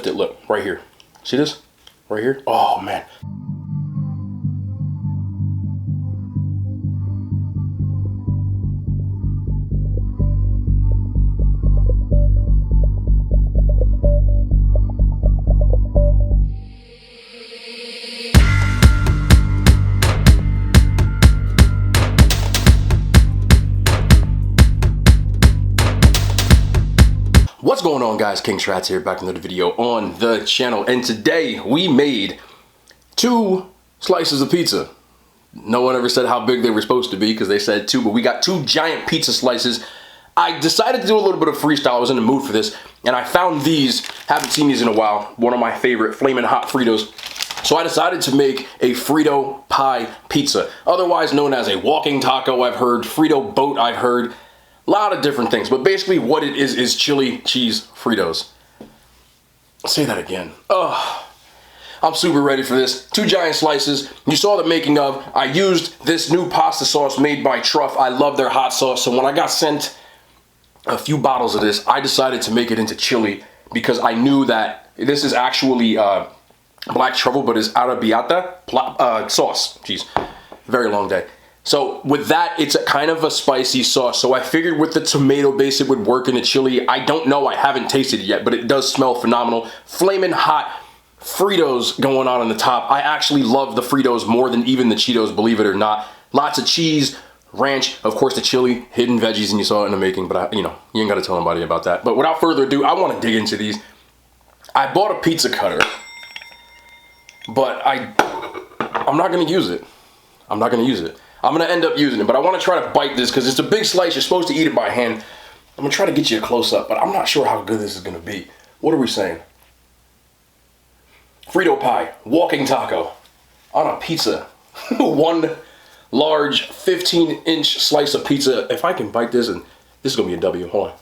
lift it, look, right here. See this? Right here? Oh, man. What's going on, guys? King Strats here, back in another video on the channel, and today we made 2 slices of pizza. No one ever said how big they were supposed to be because they said 2, but we got 2 giant pizza slices. I decided to do a little bit of freestyle. I was in the mood for this, and I found these. Haven't seen these in a while. One of my favorite Flamin' hot Fritos. So I decided to make a Frito pie pizza, otherwise known as a walking taco. I've heard Frito boat. I've heard a lot of different things, but basically what it is chili cheese Fritos. Say that again. Ugh. I'm super ready for this. 2 giant slices. You saw the making of. I used this new pasta sauce made by Truff. I love their hot sauce. So when I got sent a few bottles of this, I decided to make it into chili because I knew that this is actually black truffle, but it's arrabbiata sauce. Jeez, very long day. So with that, it's a kind of a spicy sauce. So I figured with the tomato base, it would work in the chili. I don't know, I haven't tasted it yet, but it does smell phenomenal. Flamin' hot Fritos going on the top. I actually love the Fritos more than even the Cheetos, believe it or not. Lots of cheese, ranch, of course the chili, hidden veggies, and you saw it in the making, but you ain't gotta tell anybody about that. But without further ado, I wanna dig into these. I bought a pizza cutter, but I'm not gonna use it. I'm not gonna use it. I'm gonna end up using it, but I wanna try to bite this because it's a big slice. You're supposed to eat it by hand. I'm gonna try to get you a close up, but I'm not sure how good this is gonna be. What are we saying? Frito pie, walking taco on a pizza. 1 large 15-inch slice of pizza. If I can bite this, and this is gonna be a W. Hold on.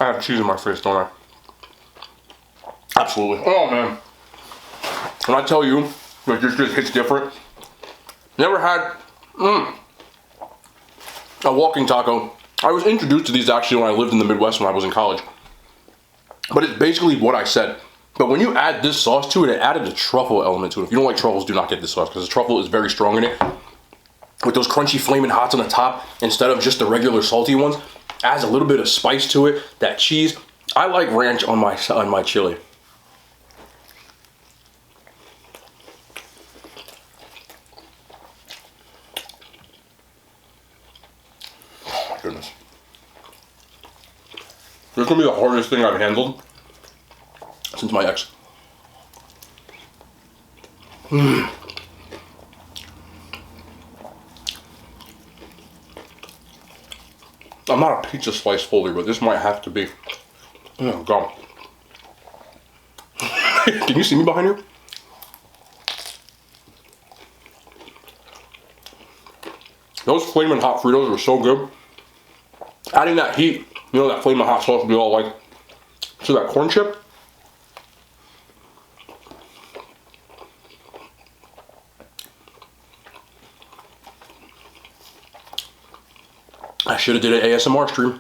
I have cheese in my face, don't I? Absolutely. Oh, man. When I tell you that this just hits different. Never had a walking taco. I was introduced to these actually when I lived in the Midwest when I was in college. But it's basically what I said. But when you add this sauce to it, it added a truffle element to it. If you don't like truffles, do not get this sauce because the truffle is very strong in it. With those crunchy Flamin' hots on the top instead of just the regular salty ones. Adds a little bit of spice to it. That cheese. I like ranch on my chili. Oh my goodness. This is gonna be the hardest thing I've handled since my ex. I'm not a pizza slice folder, but this might have to be. Oh, God. Can you see me behind you? Those Flamin' hot Fritos are so good. Adding that heat, that Flamin' hot sauce would be all like to that corn chip. I should have did an ASMR stream.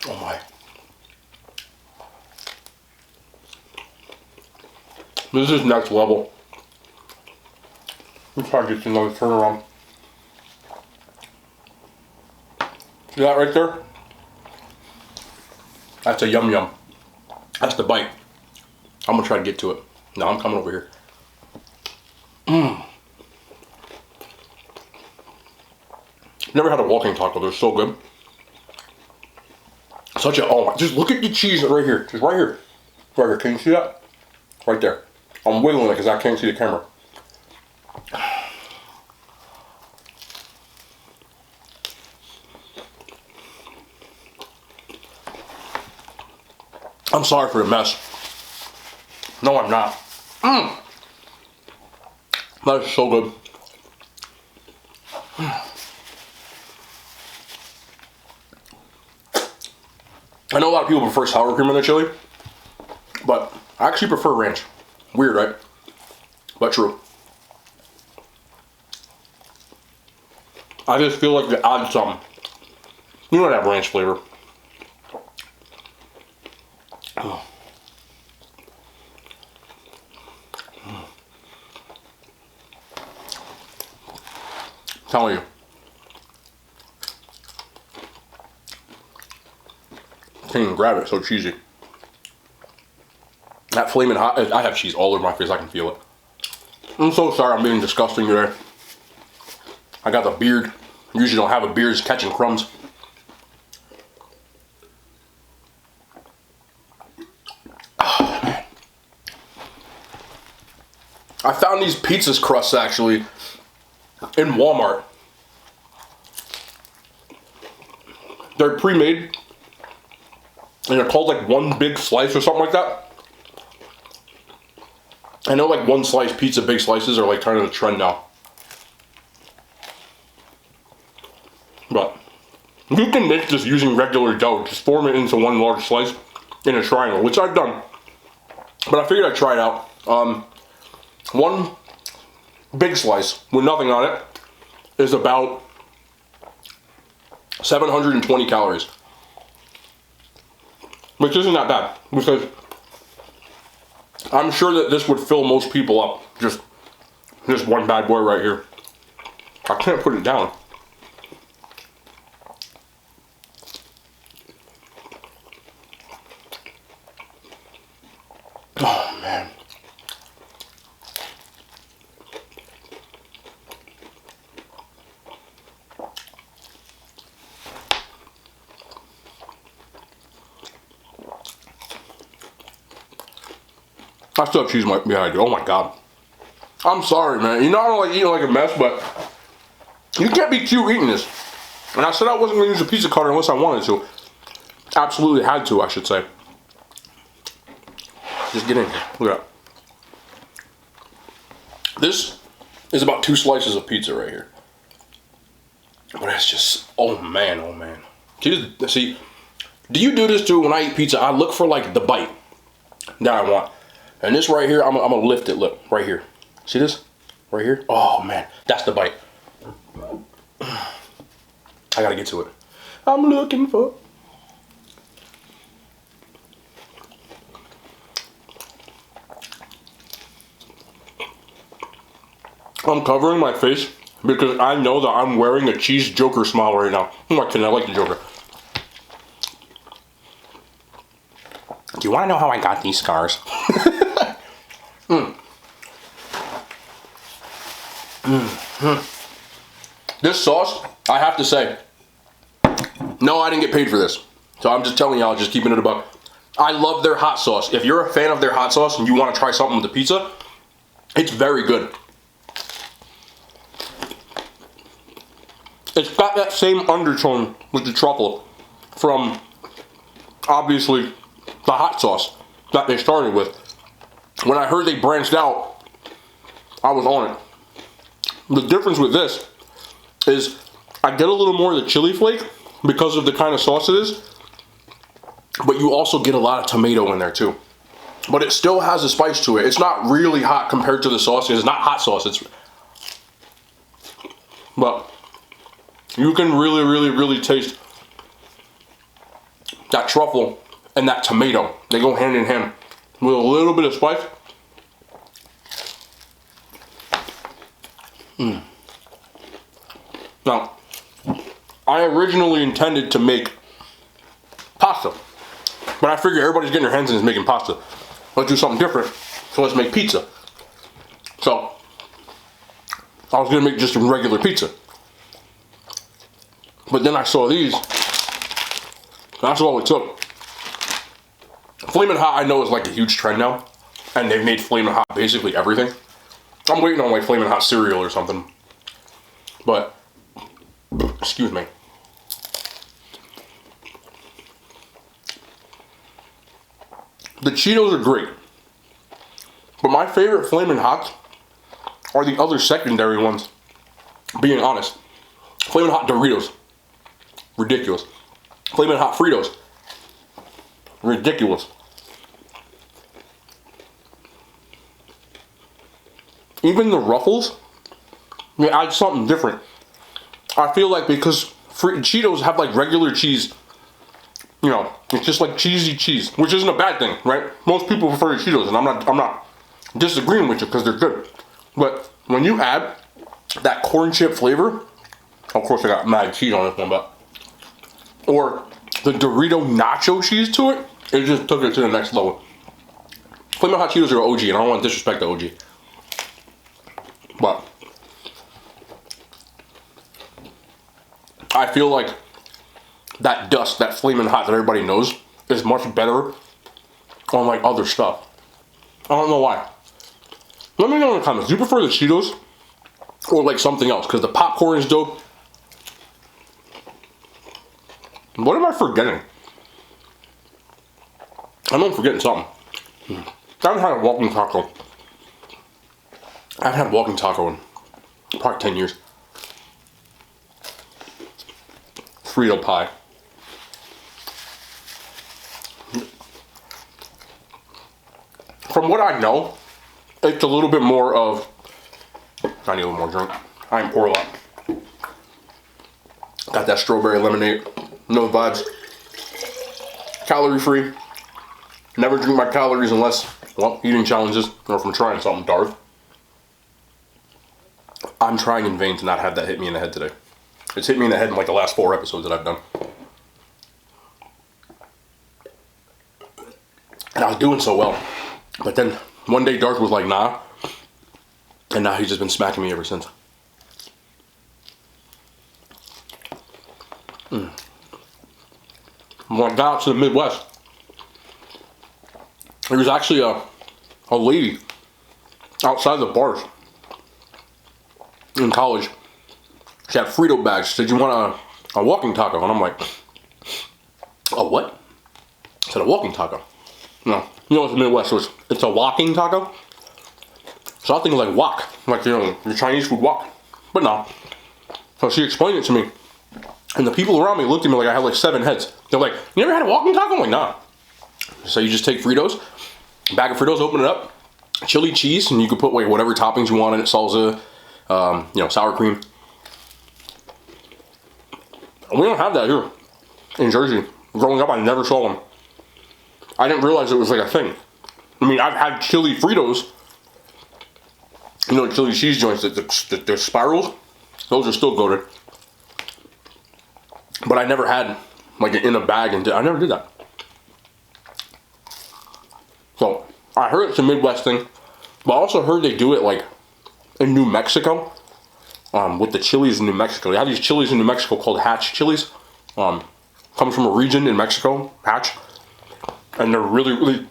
Oh my. This is next level. Let's try to get another turnaround. See that right there? That's a yum yum. That's the bite. I'm gonna try to get to it. No, I'm coming over here. Never had a walking taco. They're so good. Such a, oh my, just look at the cheese right here. Just right here. Right here. Can you see that? Right there. I'm wiggling it because I can't see the camera. I'm sorry for the mess. No, I'm not. That is so good. I know a lot of people prefer sour cream on their chili, but I actually prefer ranch. Weird, right? But true. I just feel like they add something. You know that ranch flavor. Oh. Telling you. Can't even grab it, so cheesy. That Flamin' Hot, I have cheese all over my face, I can feel it. I'm so sorry I'm being disgusting today. I got the beard. Usually don't have a beard, it's catching crumbs. Oh, man. I found these pizza crusts actually in Walmart. They're pre-made. And they're called like one big slice or something like that. I know like one slice pizza big slices are like kind of the trend now. But you can make this using regular dough. Just form it into one large slice in a triangle, which I've done. But I figured I'd try it out. One big slice with nothing on it is about 720 calories. Which isn't that bad, because I'm sure that this would fill most people up. Just this one bad boy right here. I can't put it down. Oh, man. I still have cheese behind you. Oh my god. I'm sorry, man. You know I don't like eating like a mess, but you can't be cute eating this. And I said I wasn't going to use a pizza cutter unless I wanted to. Absolutely had to, I should say. Just get in here. Look at that. This is about 2 slices of pizza right here. But it's just, oh man, oh man. See, do you do this too when I eat pizza? I look for like the bite that I want. And this right here, I'm gonna lift it, look, right here. See this? Right here? Oh man, that's the bite. I gotta get to it. I'm looking for... I'm covering my face because I know that I'm wearing a cheese Joker smile right now. I'm not kidding, I like the Joker. Do you want to know how I got these scars? This sauce, I have to say, no, I didn't get paid for this. So I'm just telling y'all, just keeping it a buck. I love their hot sauce. If you're a fan of their hot sauce and you want to try something with the pizza, it's very good. It's got that same undertone with the truffle from, obviously, the hot sauce that they started with. When I heard they branched out, I was on it. The difference with this is I get a little more of the chili flake because of the kind of sauce it is, but you also get a lot of tomato in there too. But it still has a spice to it. It's not really hot compared to the sauce. It's not hot sauce. But you can really taste that truffle and that tomato. They go hand in hand with a little bit of spice. Now, I originally intended to make pasta, but I figure everybody's getting their hands in is making pasta. Let's do something different, so let's make pizza. So, I was gonna make just a regular pizza. But then I saw these, that's all it took. Flamin' Hot I know is like a huge trend now, and they've made Flamin' Hot basically everything. I'm waiting on like Flamin' Hot cereal or something. But, excuse me. The Cheetos are great. But my favorite Flamin' Hots are the other secondary ones, being honest. Flamin' Hot Doritos. Ridiculous. Flamin' Hot Fritos. Ridiculous. Even the Ruffles, they add something different. I feel like because Cheetos have like regular cheese, you know, it's just like cheesy cheese, which isn't a bad thing, right? Most people prefer Cheetos, and I'm not disagreeing with you because they're good. But when you add that corn chip flavor, of course I got mad cheese on this one, but or the Dorito nacho cheese to it, it just took it to the next level. Flamin' Hot Cheetos are OG, and I don't want to disrespect the OG, but I feel like that dust, that Flamin' Hot that everybody knows, is much better on like other stuff. I don't know why. Let me know in the comments. Do you prefer the Cheetos or like something else? Because the popcorn is dope. What am I forgetting? I know I'm forgetting something. I haven't had a walking taco. I haven't had a walking taco in probably 10 years. Frito pie. From what I know, it's a little bit more of, I need a little more drink. I ain't pour a lot. Got that strawberry lemonade, no vibes. Calorie free. Never drink my calories unless, well, eating challenges or if I'm trying something dark. I'm trying in vain to not have that hit me in the head today. It's hit me in the head in like the last 4 episodes that I've done. And I was doing so well. But then one day Dark was like, nah. And now he's just been smacking me ever since. When I got out to the Midwest, there was actually a lady outside the bars in college. She had Frito bags. She said, you want a walking taco? And I'm like, a what? I said, a walking taco. No, you know it's the Midwest, so it's a walking taco. So I think like wok, like, you know, your Chinese food wok. But no. So she explained it to me. And the people around me looked at me like I had like 7 heads. They're like, you never had a walking taco? I'm like, nah. So you just take Fritos, bag of Fritos, open it up, chili cheese, and you can put whatever toppings you want in it, salsa, you know, sour cream. We don't have that here in Jersey. Growing up, I never saw them. I didn't realize it was like a thing. I mean, I've had chili Fritos. You know, chili cheese joints, the spirals, those are still goated. But I never had like in a bag, and I never did that. So I heard it's a Midwest thing, but I also heard they do it like in New Mexico, with the chilies in New Mexico. They have these chilies in New Mexico called Hatch chilies. Comes from a region in Mexico, Hatch, and they're really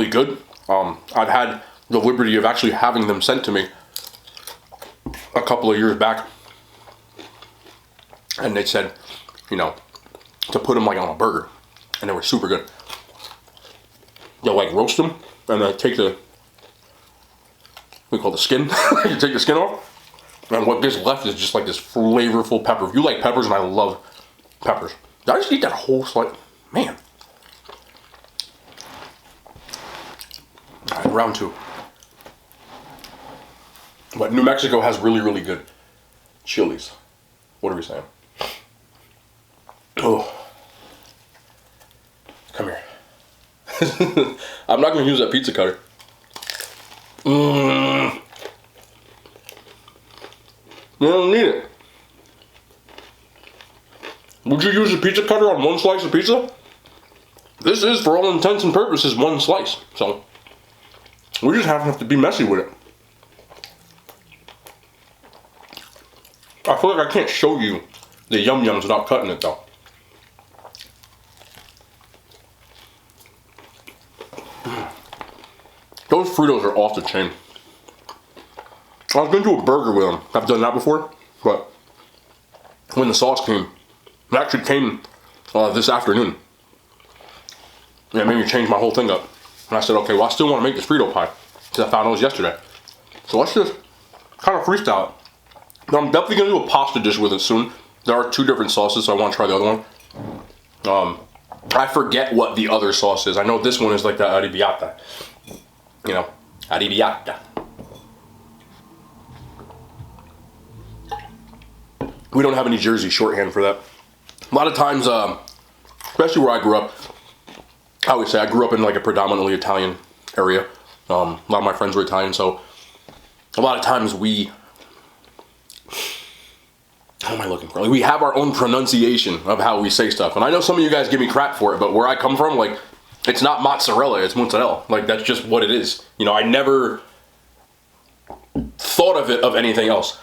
good. I've had the liberty of actually having them sent to me a couple of years back, and they said, you know, to put them like on a burger, and they were super good. They'll like roast them, and then take the, we call the skin. You take the skin off, and what gets left is just like this flavorful pepper. If you like peppers, and I love peppers, did I just eat that whole slice? Man. All right, round 2. But New Mexico has really good chilies. What are we saying? Oh. Come here. I'm not going to use that pizza cutter. You don't need it. Would you use a pizza cutter on one slice of pizza? This is, for all intents and purposes, one slice. So, we just have to be messy with it. I feel like I can't show you the yum yums without cutting it though. Those Fritos are off the chain. I was going to do a burger with them. I've done that before, but when the sauce came, it actually came this afternoon. And it made me change my whole thing up. And I said, okay, well, I still want to make this Frito pie, because I found those yesterday. So let's just kind of freestyle it. Now, I'm definitely going to do a pasta dish with it soon. There are 2 different sauces, so I want to try the other one. I forget what the other sauce is. I know this one is like the arrabbiata. You know, arrabbiata. We don't have any Jersey shorthand for that. A lot of times, especially where I grew up, I always say I grew up in like a predominantly Italian area. A lot of my friends were Italian, so a lot of times we, how am I looking for? Like, we have our own pronunciation of how we say stuff. And I know some of you guys give me crap for it, but where I come from, like, it's not mozzarella, it's mozzarella. Like, that's just what it is. You know, I never thought of it of anything else.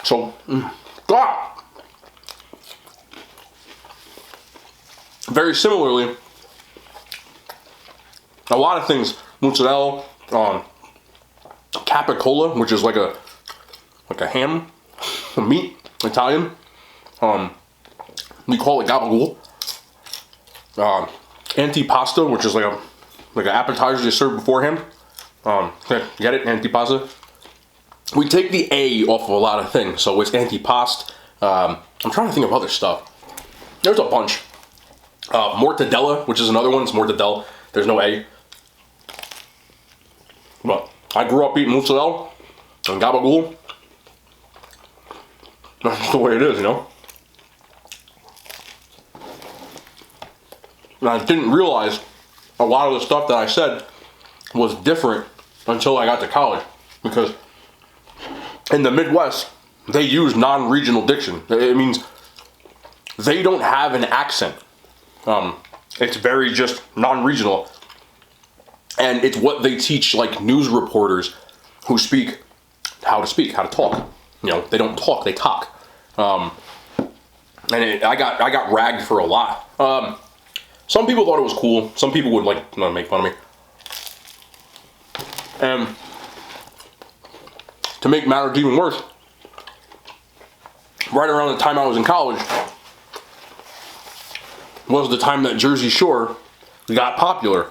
So, very similarly, a lot of things, mozzarella, capicola, which is like a ham, a meat, Italian. We call it gabagool. Antipasta, which is like an appetizer they serve beforehand. Get it? Antipasta. We take the A off of a lot of things, so it's antipast. I'm trying to think of other stuff. There's a bunch. Mortadella, which is another one. It's mortadella. There's no A. But I grew up eating mozzarella and gabagool. That's the way it is, you know. And I didn't realize a lot of the stuff that I said was different until I got to college, because in the Midwest, they use non-regional diction. It means they don't have an accent. It's very just non-regional. And it's what they teach, like, news reporters who speak, how to talk. You know, they don't talk, they talk. And I got ragged for a lot. Some people thought it was cool. Some people would, like, make fun of me. And to make matters even worse, right around the time I was in college was the time that Jersey Shore got popular.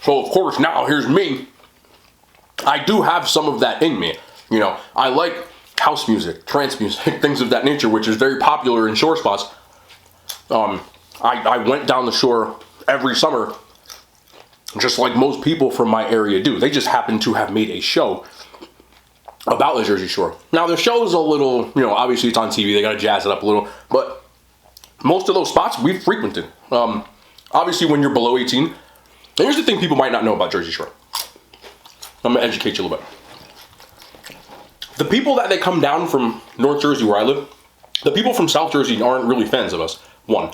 So of course now here's me. I do have some of that in me. You know, I like house music, trance music, things of that nature, which is very popular in shore spots. I went down the shore every summer, just like most people from my area do. They just happen to have made a show about the Jersey Shore. Now the show is a little, you know, obviously it's on TV, they gotta jazz it up a little, but most of those spots we've frequented. Obviously when you're below 18, and here's the thing people might not know about Jersey Shore. I'm gonna educate you a little bit. The people that they come down from North Jersey where I live, the people from South Jersey aren't really fans of us. One.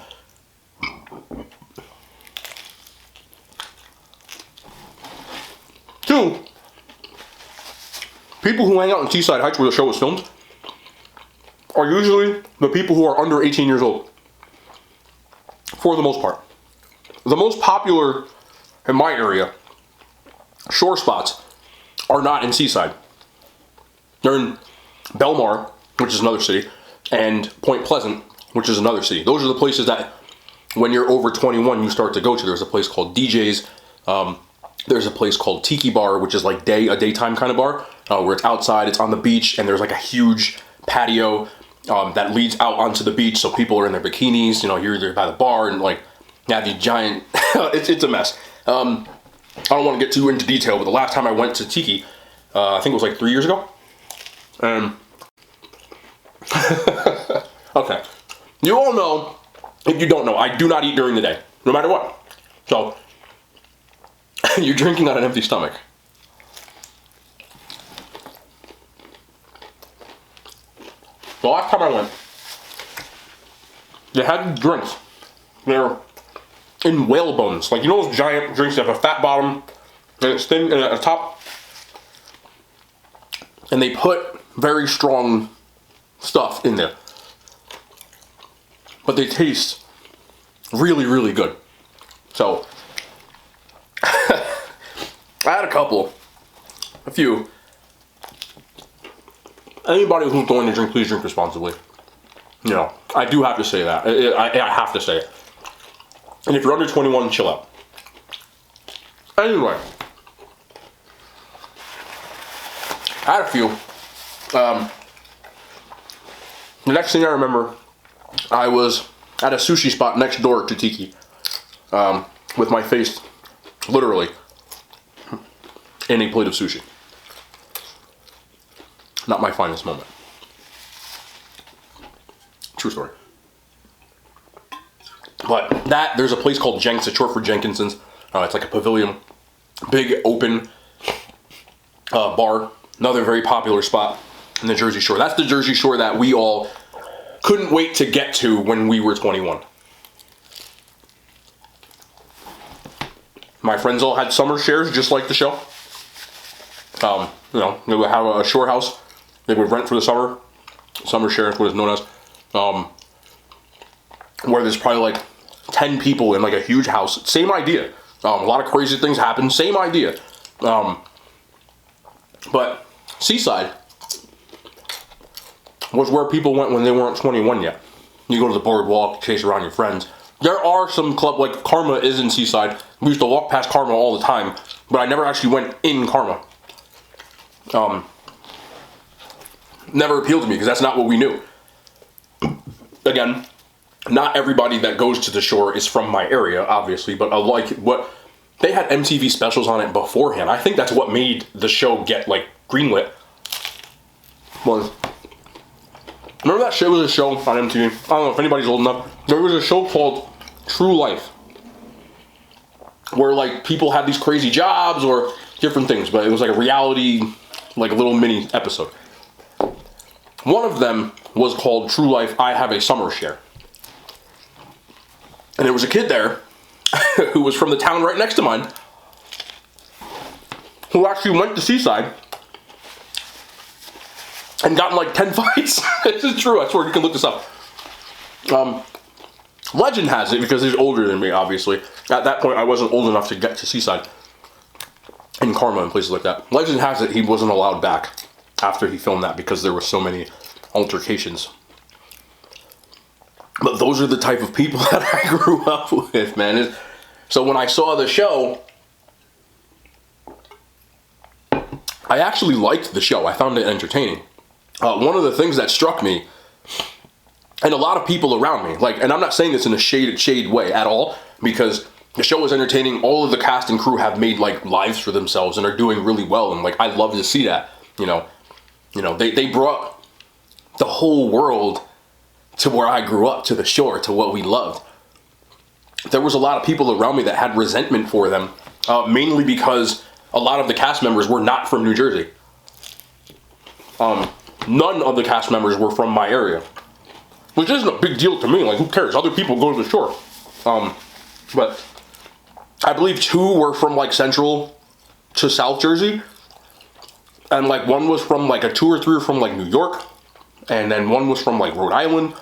Two, people who hang out in Teesside Heights where the show was filmed are usually the people who are under 18 years old. For the most part. The most popular in my area shore spots are not in Seaside. They're in Belmar, which is another city, and Point Pleasant, which is another city. Those are the places that when you're over 21 you start to go to. There's a place called DJ's. There's a place called Tiki Bar, which is like a daytime kind of bar, where it's outside, it's on the beach, and there's like a huge patio that leads out onto the beach, so people are in their bikinis, you know, you're there by the bar, and like, you have these giant, it's a mess. I don't want to get too into detail, but the last time I went to Tiki, I think it was like 3 years ago. Okay. You all know, if you don't know, I do not eat during the day, no matter what. So, you're drinking on an empty stomach. The last time I went, they had drinks. They're in whale bones. Like, you know those giant drinks that have a fat bottom and it's thin and at the top? And they put very strong stuff in there. But they taste really, really good. So, I had a few. Anybody who's going to drink, please drink responsibly. You know, I do have to say that. I have to say it. And if you're under 21, chill out. Anyway, I had a few. The next thing I remember, I was at a sushi spot next door to Tiki, with my face literally in a plate of sushi. Not my finest moment. True story. But there's a place called Jenks, it's short for Jenkinson's. It's like a pavilion, big open bar. Another very popular spot in the Jersey Shore. That's the Jersey Shore that we all couldn't wait to get to when we were 21. My friends all had summer shares, just like the show. They would have a shore house they would rent for the summer. Summer share is what it's known as. Where there's probably like 10 people in like a huge house. Same idea. A lot of crazy things happen. Same idea. But Seaside was where people went when they weren't 21 yet. You go to the boardwalk, chase around your friends. There are some clubs, like Karma is in Seaside. We used to walk past Karma all the time, but I never actually went in Karma. Never appealed to me because that's not what we knew. Again, not everybody that goes to the shore is from my area, obviously, but like what they had MTV specials on it beforehand. I think that's what made the show get like greenlit. Remember that show was a show on MTV? I don't know if anybody's old enough. There was a show called True Life, where like people had these crazy jobs or different things, but it was like a reality, like a little mini episode. One of them was called True Life, I Have a Summer Share. And there was a kid there who was from the town right next to mine who actually went to Seaside and got in like 10 fights. This is true, I swear, you can look this up. Legend has it, because he's older than me, obviously. At that point, I wasn't old enough to get to Seaside in Karma and places like that. Legend has it he wasn't allowed back after he filmed that because there were so many altercations. But those are the type of people that I grew up with, man. So when I saw the show, I actually liked the show. I found it entertaining. One of the things that struck me, and a lot of people around me, like, and I'm not saying this in a shade way at all, because the show was entertaining. All of the cast and crew have made like lives for themselves and are doing really well, and like I love to see that. They brought the whole world to where I grew up, to the shore, to what we loved. There was a lot of people around me that had resentment for them, mainly because a lot of the cast members were not from New Jersey. None of the cast members were from my area, which isn't a big deal to me. Like, who cares? Other people go to the shore. But I believe 2 were from like Central to South Jersey, and like 1 was from like 2 or 3 were from like New York, and then 1 was from like Rhode Island.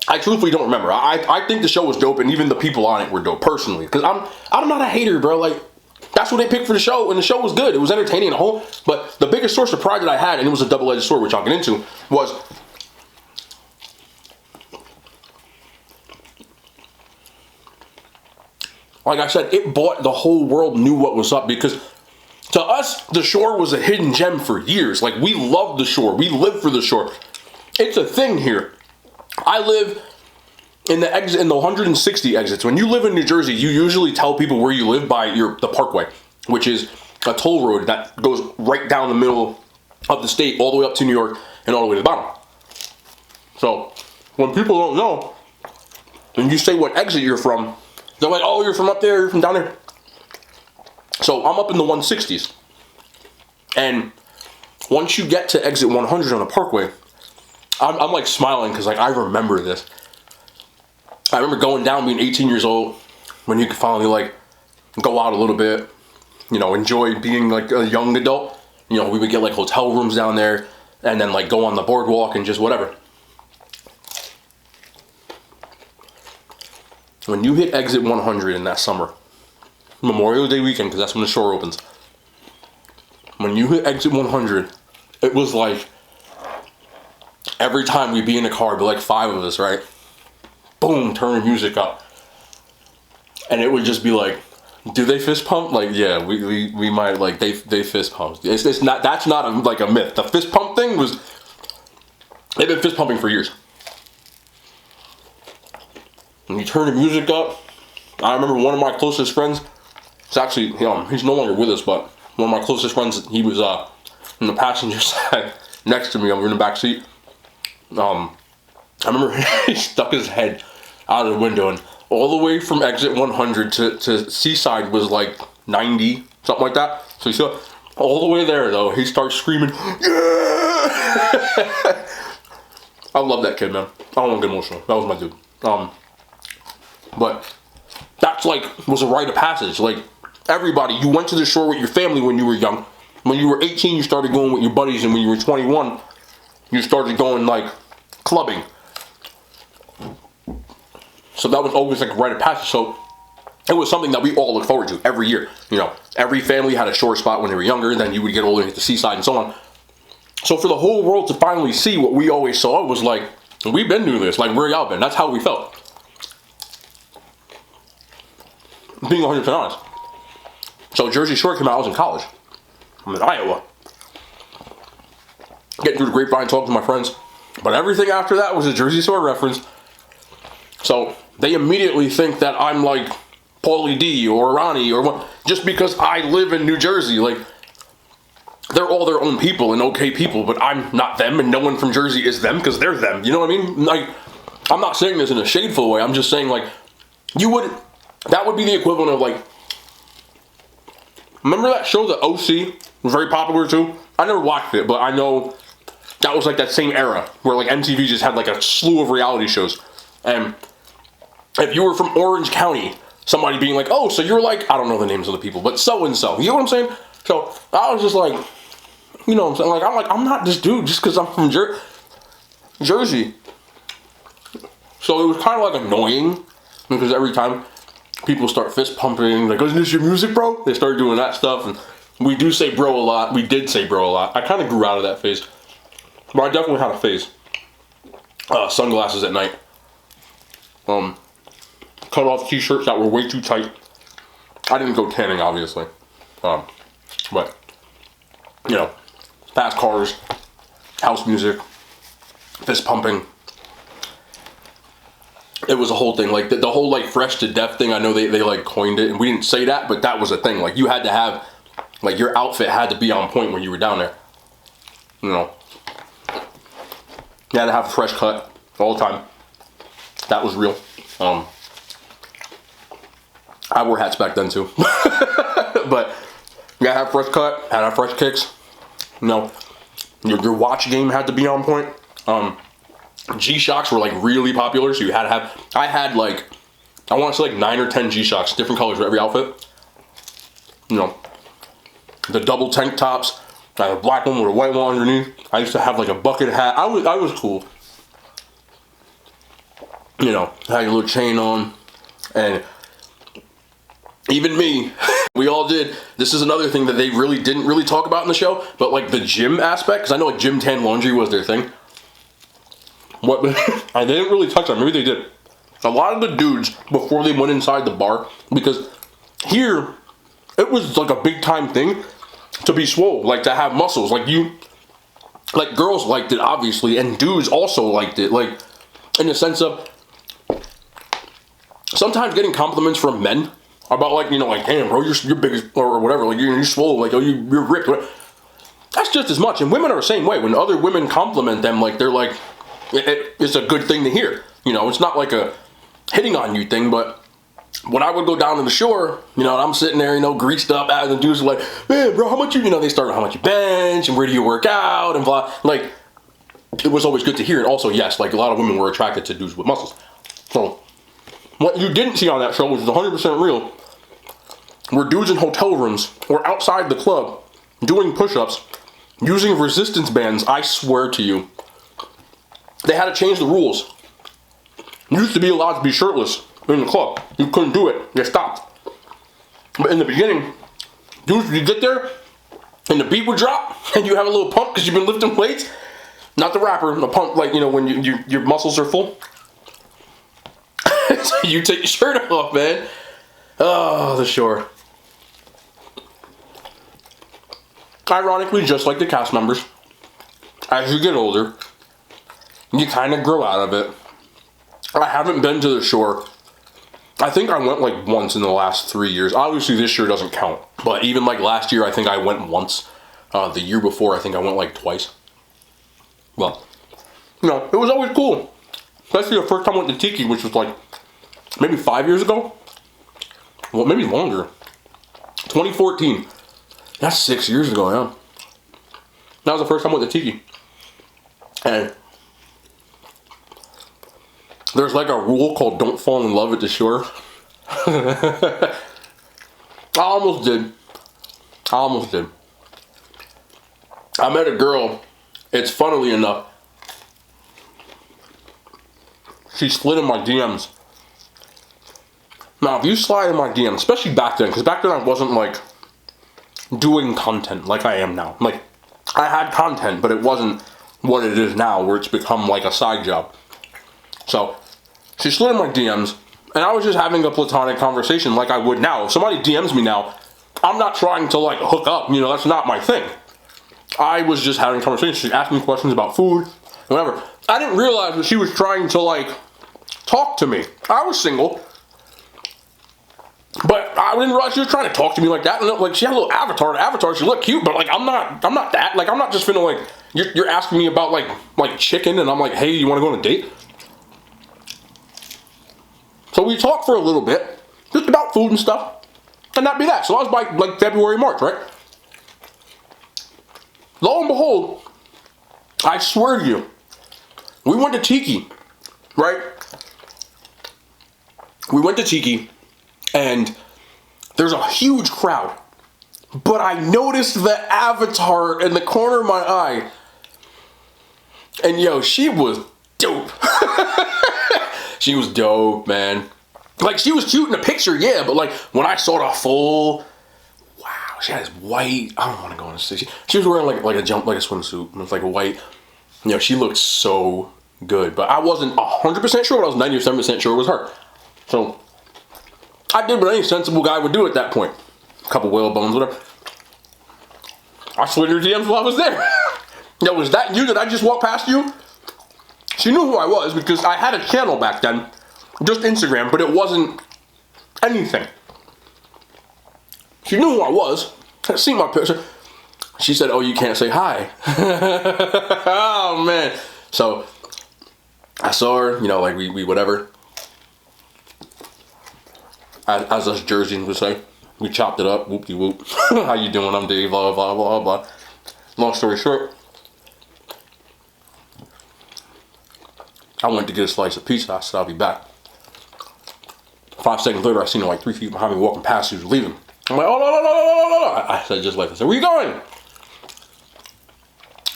I truthfully don't remember. I think the show was dope, and even the people on it were dope personally. Because I'm not a hater, bro. Like, that's what they picked for the show, and the show was good. It was entertaining and a whole. But the biggest source of pride that I had, and it was a double-edged sword, which I'll get into, was like I said, the whole world knew what was up, because to us, the shore was a hidden gem for years. Like, we loved the shore. We lived for the shore. It's a thing here. I live in the 160 exits. When you live in New Jersey, you usually tell people where you live by the Parkway, which is a toll road that goes right down the middle of the state, all the way up to New York, and all the way to the bottom. So, when people don't know, and you say what exit you're from, they're like, oh, you're from up there, you're from down there. So, I'm up in the 160s. And once you get to exit 100 on the Parkway, I'm like smiling because like I remember this. I remember going down, being 18 years old, when you could finally like go out a little bit, enjoy being like a young adult. We would get like hotel rooms down there, and then like go on the boardwalk and just whatever. When you hit exit 100 in that summer, Memorial Day weekend, because that's when the shore opens. When you hit exit 100, it was like every time we'd be in a car, be like 5 of us, right? Boom, turn the music up. And it would just be like, do they fist pump? Like, yeah, we might, like, they fist pump. It's not, that's not like a myth. The fist pump thing was, they've been fist pumping for years. And you turn the music up. I remember one of my closest friends, it's actually, he's no longer with us, but one of my closest friends, he was in the passenger side next to me. We were in the back seat. I remember he stuck his head out of the window, and all the way from exit 100 to Seaside was like 90, something like that. So he saw all the way there, though, he starts screaming, yeah! I love that kid, man. I don't want to get emotional. That was my dude. But that's like, was a rite of passage. Like, everybody, you went to the shore with your family when you were young. When you were 18, you started going with your buddies, and when you were 21, you started going, like, clubbing. So that was always like a rite of passage. So it was something that we all looked forward to every year. You know, every family had a shore spot when they were younger, then you would get older and hit the seaside and so on. So for the whole world to finally see what we always saw was like, we've been doing this, like, where y'all been? That's how we felt. Being 100% honest. So Jersey Shore came out, I was in college. I'm in Iowa. Getting through the grapevine, talking to my friends. But everything after that was a Jersey Shore reference. So they immediately think that I'm like Paulie D or Ronnie or what, just because I live in New Jersey. Like, they're all their own people and okay people, but I'm not them, and no one from Jersey is them because they're them. You know what I mean? Like, I'm not saying this in a shadeful way. I'm just saying, like, that would be the equivalent of, like, remember that show, The OC? It was very popular too. I never watched it, but I know that was like that same era where like MTV just had like a slew of reality shows. And if you were from Orange County, somebody being like, oh, so you're like, I don't know the names of the people, but so-and-so. You know what I'm saying? So I was just like, you know what I'm saying? Like, I'm not this dude just because I'm from Jersey. So it was kind of like annoying because every time people start fist pumping, like, isn't this your music, bro? They start doing that stuff, and we do say bro a lot. We did say bro a lot. I kind of grew out of that phase. But I definitely had a phase. Sunglasses at night. Cut off t-shirts that were way too tight. I didn't go tanning, obviously. But, you know, fast cars, house music, fist pumping. It was a whole thing. Like, the whole, like, fresh to death thing, I know they like, coined it. And we didn't say that, but that was a thing. Like, you had to have, like, your outfit had to be on point when you were down there. You know. You had to have a fresh cut all the time. That was real. I wore hats back then, too. But, you gotta have fresh cut, had to have fresh kicks. You know, your watch game had to be on point. G-Shocks were like really popular, so you had to have, I had like, I want to say like 9 or 10 G-Shocks, different colors for every outfit. You know, the double tank tops, I had a black one with a white one underneath. I used to have like a bucket hat. I was cool. You know, had a little chain on, and even me, we all did. This is another thing that they really didn't really talk about in the show, but like the gym aspect, because I know like gym tan laundry was their thing. What they didn't really touch on, maybe they did. A lot of the dudes, before they went inside the bar, because here, it was like a big time thing to be swole, like to have muscles. Like girls liked it, obviously, and dudes also liked it. Like, in the sense of, sometimes getting compliments from men about like, you know, like, damn bro, you're big as, or whatever, like you're swole, like, oh, you're ripped. That's just as much, and women are the same way. When other women compliment them, like, they're like, it's a good thing to hear. You know, it's not like a hitting on you thing, but when I would go down to the shore, you know, and I'm sitting there, you know, greased up, and the dudes are like, man, bro, how much you know, they start, how much you bench, and where do you work out, and blah. Like, it was always good to hear. And also, yes, like, a lot of women were attracted to dudes with muscles. So, what you didn't see on that show, which is 100% real, were dudes in hotel rooms or outside the club doing push-ups, using resistance bands. I swear to you. They had to change the rules. You used to be allowed to be shirtless in the club. You couldn't do it. They stopped. But in the beginning, dudes, you get there, and the beat would drop, and you have a little pump because you've been lifting weights. Not the rapper, the pump, like, you know, when your muscles are full. So you take your shirt off, man. Oh, the shore. Ironically, just like the cast members, as you get older, you kind of grow out of it. I haven't been to the shore. I think I went like once in the last 3 years. Obviously this year doesn't count, but even like last year I think I went once. The year before I think I went like twice. Well, you know, it was always cool. Especially the first time I went to Tiki, which was like maybe 5 years ago. Well, maybe longer. 2014. That's 6 years ago, yeah. That was the first time I went to Tiki. And there's like a rule called don't fall in love at the shore. I almost did. I met a girl. It's funnily enough, she slid in my DMs. Now, if you slide in my DMs, especially back then, because back then I wasn't like doing content like I am now. Like, I had content, but it wasn't what it is now, where it's become like a side job. So, she slid in my DMs, and I was just having a platonic conversation like I would now. If somebody DMs me now, I'm not trying to like hook up, you know, that's not my thing. I was just having a conversation. She asked me questions about food, whatever. I didn't realize that she was trying to like talk to me. I was single, but I didn't realize she was trying to talk to me like that. And like she had a little avatar. She looked cute, but like I'm not that. Like I'm not just finna like you're asking me about like chicken, and I'm like, hey, you want to go on a date? So we talked for a little bit, just about food and stuff, and that'd be that. So that was by like February, March, right? Lo and behold, I swear to you, we went to Tiki, right? We went to Tiki, and there's a huge crowd, but I noticed the avatar in the corner of my eye, and yo, she was dope. She was dope, man. Like, she was cute in the picture, yeah, but like, when I saw the full, wow, she had this white, I don't want to go on this, she was wearing like a swimsuit, and it was like a white, you know, she looked so good, but I wasn't 100% sure, but I was 97% sure it was her. So, I did what any sensible guy would do at that point. A couple whale bones, whatever. I slid her DMs while I was there. Yo, was that you? Did I just walk past you? She knew who I was because I had a channel back then. Just Instagram, but it wasn't anything. She knew who I was. I seen my picture. She said, oh, you can't say hi. Oh, man. So, I saw her, you know, like we whatever. As us Jerseyans would say, we chopped it up, whoop-de-whoop. How you doing? I'm Dave, blah, blah, blah, blah. Long story short, I went to get a slice of pizza. I said, I'll be back. 5 seconds later, I seen her like 3 feet behind me walking past. She was leaving. I'm like, oh, no. I said, just like, I said, where you going?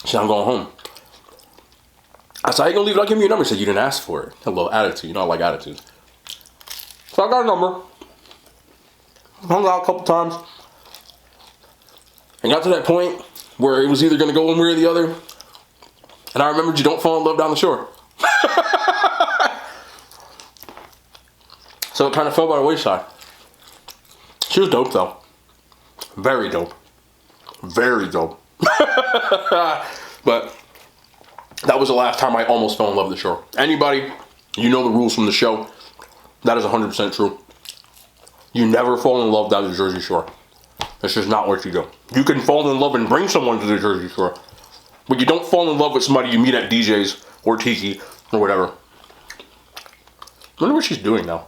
She said, I'm going home. I said, how you gonna leave it? I'll give me your number. She said, you didn't ask for it. A little attitude. You know, I like attitude. So I got a number. Hung out a couple times. And got to that point where it was either going to go one way or the other. And I remembered you don't fall in love down the shore. So it kind of fell by the wayside. She was dope though. Very dope. Very dope. But that was the last time I almost fell in love with the shore. Anybody, you know the rules from the show. That is 100% true. You never fall in love down the Jersey Shore. That's just not what you do. You can fall in love and bring someone to the Jersey Shore, but you don't fall in love with somebody you meet at DJ's or Tiki or whatever. I wonder what she's doing now.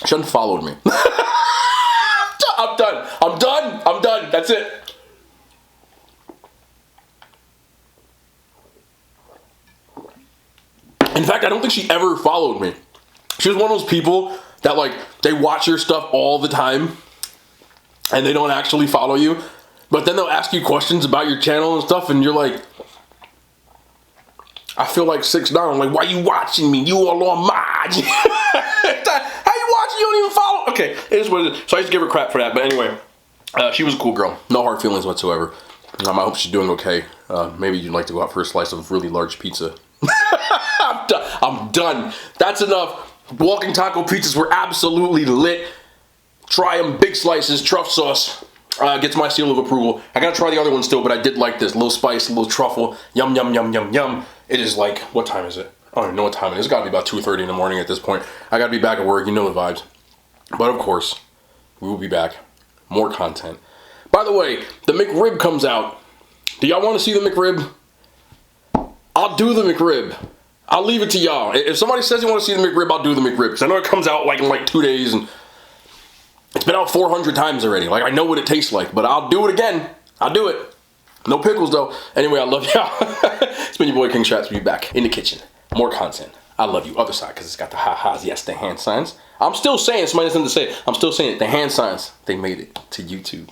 She unfollowed me. I'm done. That's it. In fact, I don't think she ever followed me. She was one of those people that like, they watch your stuff all the time and they don't actually follow you, but then they'll ask you questions about your channel and stuff, and you're like, I feel like 6'9". Like, why you watching me? You all on my how you watching? You don't even follow. Okay, it is what it is. So I used to give her crap for that, but anyway, she was a cool girl. No hard feelings whatsoever. I hope she's doing okay. Maybe you'd like to go out for a slice of really large pizza. I'm done. That's enough. Walking taco pizzas were absolutely lit. Try them, big slices, truff sauce. Gets my seal of approval. I gotta try the other one still, but I did like this. A little spice, a little truffle. Yum, yum, yum, yum, yum. It is like, what time is it? I don't even know what time it is. It's gotta be about 2:30 in the morning at this point. I gotta be back at work, you know the vibes. But of course, we will be back. More content. By the way, the McRib comes out. Do y'all want to see the McRib? I'll do the McRib. I'll leave it to y'all. If somebody says they want to see the McRib, I'll do the McRib. Because I know it comes out like in like 2 days, and it's been out 400 times already. Like, I know what it tastes like, but I'll do it again. I'll do it. No pickles, though. Anyway, I love y'all. It's been your boy, King Strats. We'll be back in the kitchen. More content. I love you. Other side, because it's got the ha-has. Yes, the hand signs. I'm still saying, somebody has something to say. I'm still saying it. The hand signs, they made it to YouTube.